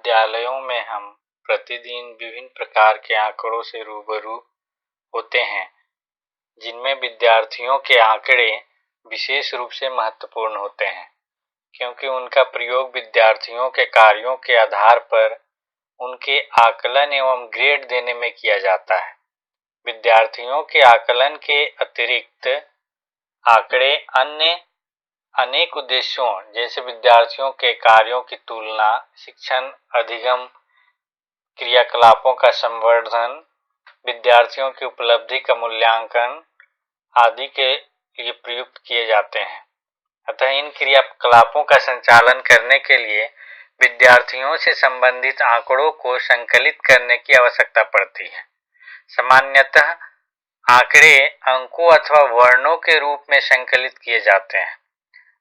विद्यालयों में हम प्रतिदिन विभिन्न प्रकार के आंकड़ों से रूबरू होते हैं, जिनमें विद्यार्थियों के आंकड़े विशेष रूप से महत्वपूर्ण होते हैं, क्योंकि उनका प्रयोग विद्यार्थियों के कार्यों के आधार पर उनके आकलन एवं ग्रेड देने में किया जाता है। विद्यार्थियों के आकलन के अतिरिक्त आंकड़े अन्य अनेक उद्देश्यों जैसे विद्यार्थियों के कार्यों की तुलना, शिक्षण अधिगम क्रियाकलापों का संवर्धन, विद्यार्थियों की उपलब्धि का मूल्यांकन आदि के लिए प्रयुक्त किए जाते हैं। अतः इन क्रियाकलापों का संचालन करने के लिए विद्यार्थियों से संबंधित आंकड़ों को संकलित करने की आवश्यकता पड़ती है। सामान्यतः आंकड़े अंकों अथवा वर्णों के रूप में संकलित किए जाते हैं।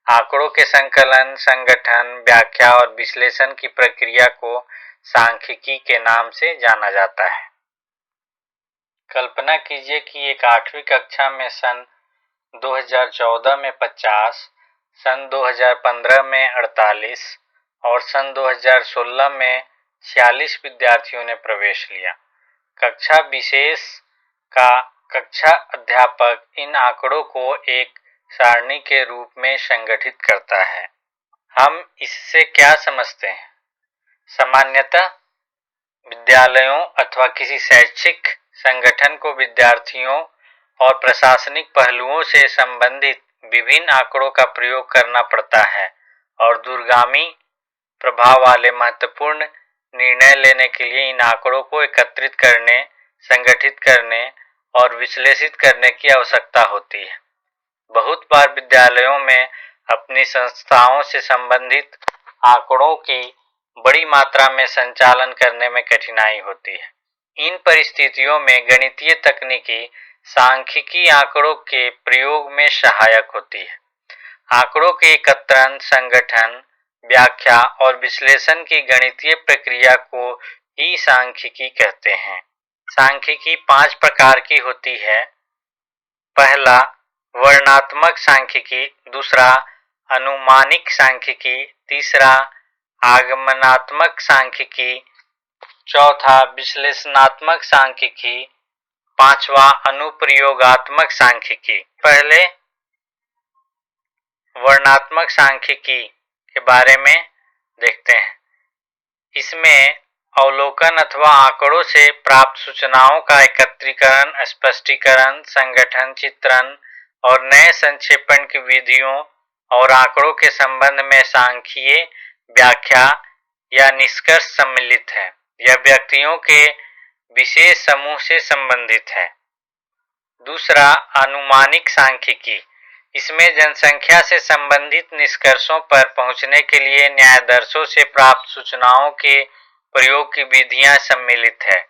आंकड़ों के संकलन, संगठन, व्याख्या और विश्लेषण की प्रक्रिया को सांख्यिकी के नाम से जाना जाता है। कल्पना कीजिए कि एक 8वीं कक्षा में सन 2014 में 50, सन 2015 में 48 और सन 2016 में 46 विद्यार्थियों ने प्रवेश लिया। कक्षा विशेष का कक्षा अध्यापक इन आंकड़ों को एक सारणी के रूप में संगठित करता है। हम इससे क्या समझते हैं? सामान्यतः विद्यालयों अथवा किसी शैक्षिक संगठन को विद्यार्थियों और प्रशासनिक पहलुओं से संबंधित विभिन्न आंकड़ों का प्रयोग करना पड़ता है और दूरगामी प्रभाव वाले महत्वपूर्ण निर्णय लेने के लिए इन आंकड़ों को एकत्रित करने, संगठित करने और विश्लेषित करने की आवश्यकता होती है। बहुत बार विद्यालयों में अपनी संस्थाओं से संबंधित आंकड़ों की बड़ी मात्रा में संचालन करने में कठिनाई होती है। इन परिस्थितियों में गणितीय तकनीकी सांख्यिकी आंकड़ों के प्रयोग में सहायक होती है। आंकड़ों के एकत्रण, संगठन, व्याख्या और विश्लेषण की गणितीय प्रक्रिया को ही सांख्यिकी कहते हैं। सांख्यिकी 5 प्रकार की होती है। पहला वर्णनात्मक सांख्यिकी, दूसरा अनुमानिक सांख्यिकी, तीसरा आगमनात्मक सांख्यिकी, चौथा विश्लेषणात्मक सांख्यिकी, पांचवा अनुप्रयोगात्मक सांख्यिकी। पहले वर्णनात्मक सांख्यिकी के बारे में देखते हैं। इसमें अवलोकन अथवा आंकड़ों से प्राप्त सूचनाओं का एकत्रीकरण, स्पष्टीकरण, संगठन, चित्रण और नए संक्षेपण की विधियों और आंकड़ों के संबंध में सांख्यिकीय व्याख्या या निष्कर्ष सम्मिलित है। यह व्यक्तियों के विशेष समूह से संबंधित है। दूसरा अनुमानिक सांख्यिकी, इसमें जनसंख्या से संबंधित निष्कर्षों पर पहुंचने के लिए न्यायादर्शों से प्राप्त सूचनाओं के प्रयोग की विधियां सम्मिलित है।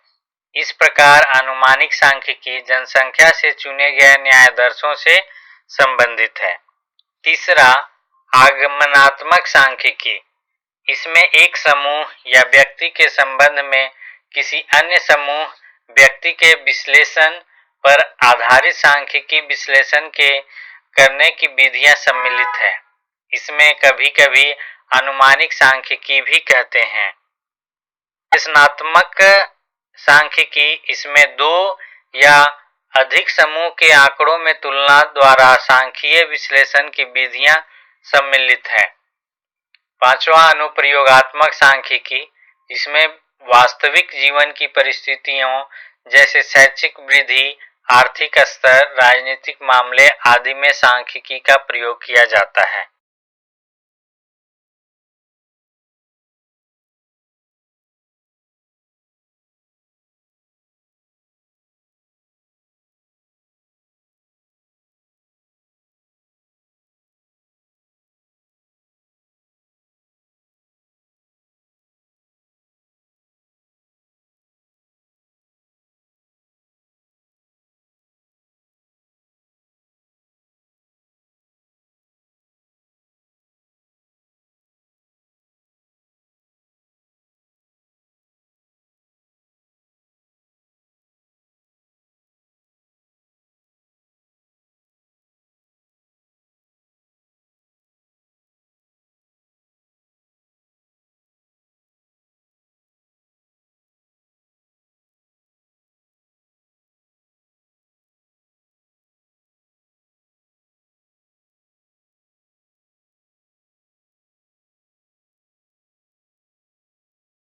इस प्रकार अनुमानिक सांख्यिकी जनसंख्या से चुने गए न्यायादर्शों से संबंधित है। तीसरा आगमनात्मक सांख्यिकी, इसमें एक समूह या व्यक्ति के संबंध में किसी अन्य समूह व्यक्ति के विश्लेषण पर आधारित सांख्यिकी विश्लेषण के करने की विधियां सम्मिलित है। इसमें कभी कभी अनुमानिक सांख्यिकी भी कहते हैं। विश्लेषणात्मक सांख्यिकी, इसमें 2 या अधिक समूह के आंकड़ों में तुलना द्वारा सांख्यिकीय विश्लेषण की विधियां सम्मिलित है। पांचवा अनुप्रयोगात्मक सांख्यिकी, इसमें वास्तविक जीवन की परिस्थितियों जैसे शैक्षिक वृद्धि, आर्थिक स्तर, राजनीतिक मामले आदि में सांख्यिकी का प्रयोग किया जाता है।